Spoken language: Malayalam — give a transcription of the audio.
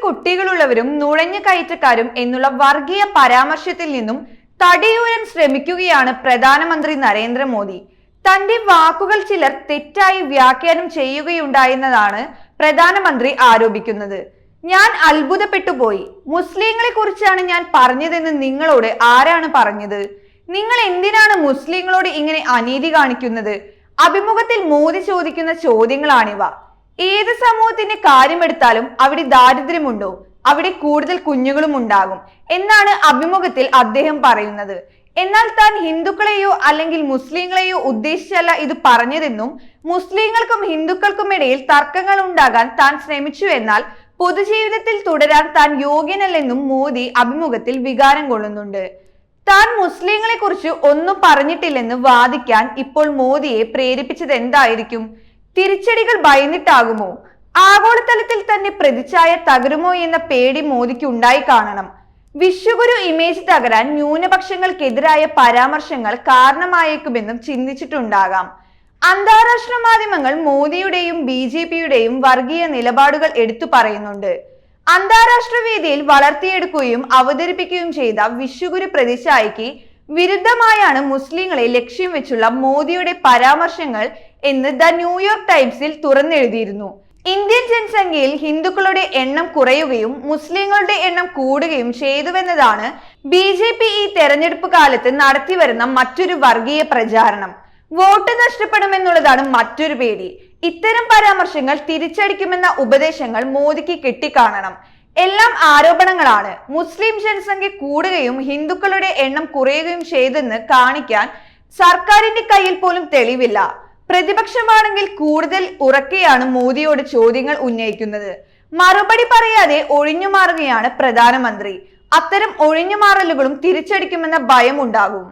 കുട്ടികളുള്ളവരും നുഴഞ്ഞു കയറ്റക്കാരും എന്നുള്ള വർഗീയ പരാമർശത്തിൽ നിന്നും തടിയൂരാൻ ശ്രമിക്കുകയാണ് പ്രധാനമന്ത്രി നരേന്ദ്രമോദി. തന്റെ വാക്കുകൾ ചിലർ തെറ്റായി വ്യാഖ്യാനം ചെയ്യുകയുണ്ടായെന്നതാണ് പ്രധാനമന്ത്രി ആരോപിക്കുന്നത്. ഞാൻ അത്ഭുതപ്പെട്ടുപോയി. മുസ്ലിങ്ങളെ കുറിച്ചാണ് ഞാൻ പറഞ്ഞതെന്ന് നിങ്ങളോട് ആരാണ് പറഞ്ഞത്? നിങ്ങൾ എന്തിനാണ് മുസ്ലിങ്ങളോട് ഇങ്ങനെ അനീതി കാണിക്കുന്നത്? അഭിമുഖത്തിൽ മോദി ചോദിക്കുന്ന ചോദ്യങ്ങളാണിവ. ഏത് സമൂഹത്തിന്റെ കാര്യമെടുത്താലും അവിടെ ദാരിദ്ര്യമുണ്ടോ? അവിടെ കൂടുതൽ കുഞ്ഞുങ്ങളും ഉണ്ടാകും എന്നാണ് അഭിമുഖത്തിൽ അദ്ദേഹം പറയുന്നത്. എന്നാൽ താൻ ഹിന്ദുക്കളെയോ അല്ലെങ്കിൽ മുസ്ലിങ്ങളെയോ ഉദ്ദേശിച്ചല്ല ഇത് പറഞ്ഞതെന്നും മുസ്ലിങ്ങൾക്കും ഹിന്ദുക്കൾക്കും ഇടയിൽ തർക്കങ്ങൾ ഉണ്ടാകാൻ താൻ ശ്രമിച്ചു, എന്നാൽ പൊതുജീവിതത്തിൽ തുടരാൻ താൻ യോഗ്യനല്ലെന്നും മോദി അഭിമുഖത്തിൽ വികാരം കൊള്ളുന്നുണ്ട്. താൻ മുസ്ലിങ്ങളെ കുറിച്ച് ഒന്നും പറഞ്ഞിട്ടില്ലെന്ന് വാദിക്കാൻ ഇപ്പോൾ മോദിയെ പ്രേരിപ്പിച്ചത് എന്തായിരിക്കും? തിരിച്ചടികൾ ഭയന്നിട്ടാകുമോ? ആഗോളതലത്തിൽ തന്നെ പ്രതിച്ഛായ തകരുമോ എന്ന പേടി മോദിക്ക് ഉണ്ടായി കാണണം. വിശ്വഗുരു ഇമേജ് തകരാൻ ന്യൂനപക്ഷങ്ങൾക്കെതിരായ പരാമർശങ്ങൾ കാരണമായേക്കുമെന്നും ചിന്തിച്ചിട്ടുണ്ടാകാം. അന്താരാഷ്ട്ര മാധ്യമങ്ങൾ മോദിയുടെയും BJPയുടെയും വർഗീയ നിലപാടുകൾ എടുത്തു പറയുന്നുണ്ട്. അന്താരാഷ്ട്ര വേദിയിൽ വളർത്തിയെടുക്കുകയും അവതരിപ്പിക്കുകയും ചെയ്ത വിശ്വഗുരു പ്രതിച്ഛായയ്ക്ക് വിരുദ്ധമായാണ് മുസ്ലിങ്ങളെ ലക്ഷ്യം വെച്ചുള്ള മോദിയുടെ പരാമർശങ്ങൾ എന്ന് ദ ന്യൂയോർക്ക് ടൈംസിൽ തുറന്നെഴുതിയിരുന്നു. ഇന്ത്യൻ ജനസംഖ്യയിൽ ഹിന്ദുക്കളുടെ എണ്ണം കുറയുകയും മുസ്ലിങ്ങളുടെ എണ്ണം കൂടുകയും ചെയ്തുവെന്നതാണ് BJP ഈ തെരഞ്ഞെടുപ്പ് കാലത്ത് നടത്തിവരുന്ന മറ്റൊരു വർഗീയ പ്രചാരണം. വോട്ട് നഷ്ടപ്പെടുമെന്നുള്ളതാണ് മറ്റൊരു പേടി. ഇത്തരം പരാമർശങ്ങൾ തിരിച്ചടിക്കുമെന്ന ഉപദേശങ്ങൾ മോദിക്ക് കെട്ടിക്കാണണം. എല്ലാം ആരോപണങ്ങളാണ്. മുസ്ലിം ജനസംഖ്യ കൂടുകയും ഹിന്ദുക്കളുടെ എണ്ണം കുറയുകയും ചെയ്തെന്ന് കാണിക്കാൻ സർക്കാരിന്റെ കയ്യിൽ പോലും തെളിവില്ല. പ്രതിപക്ഷമാണെങ്കിൽ കൂടുതൽ ഉറക്കെയാണ് മോദിയോട് ചോദ്യങ്ങൾ ഉന്നയിക്കുന്നത്. മറുപടി പറയാതെ ഒഴിഞ്ഞുമാറുകയാണ് പ്രധാനമന്ത്രി. അത്തരം ഒഴിഞ്ഞുമാറലുകളും തിരിച്ചടിക്കുമെന്ന ഭയം ഉണ്ടാകും.